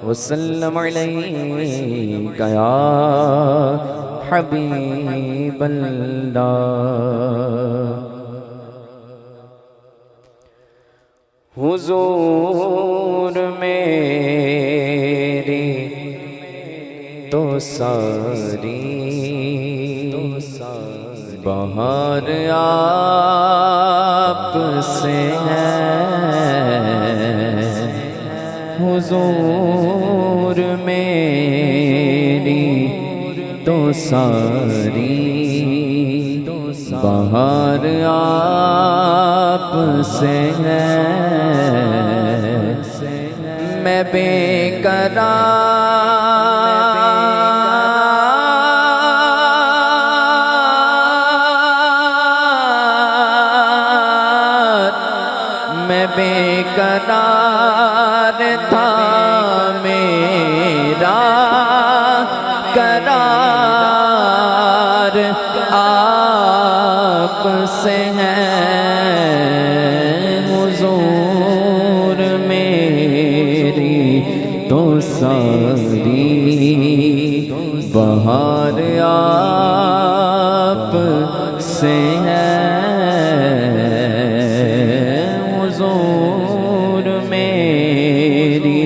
वसल्लम अलैका या हबीबल्लाह। हुजूर मेरी तो सारी बहार आप से है। हुजूर मेरी तो सारी बहार आप से है। मैं बेकरार था, मेरा करार आप से है। हुजूर मेरी तो सारी बहार आप से है। हुजूर मेरी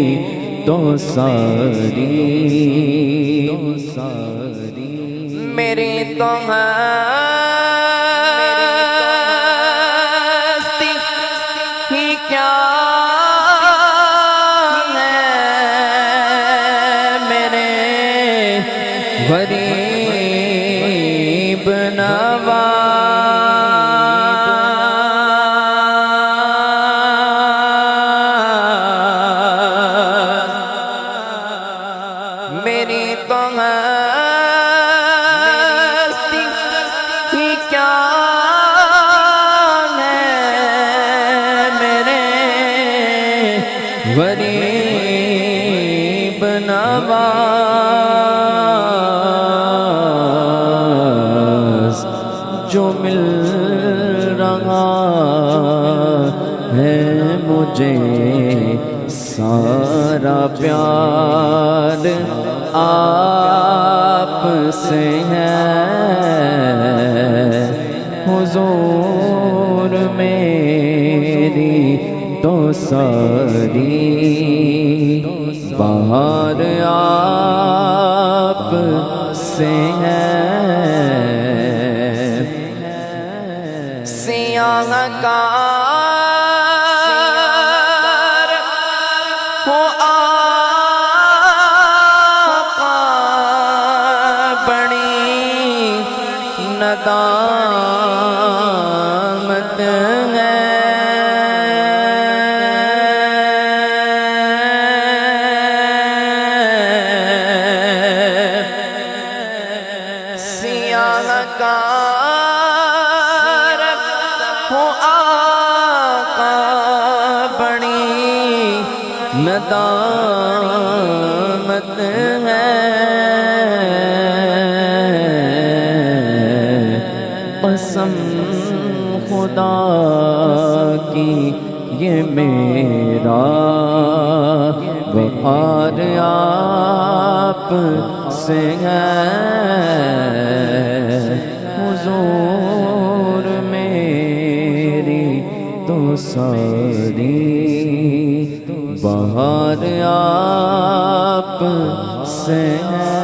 तो सारी मेरी तो हस्ती ही क्या है, मेरे गरीब नवाज़। मेरी तो हस्ती ही क्या है, मेरे गरीब नवाज़। जो मिल रहा है मुझे सारा प्यार आप से है। हुजूर मेरी तो सारी बहार आप से है। सियाहकार हो आका, बड़ी नदामत है। सियाहकार हो आका, बड़ी नदामत है। कसम खुदा की ये मेरा बहार आप से है। हुजूर मेरी तो सारी बहार आप से है।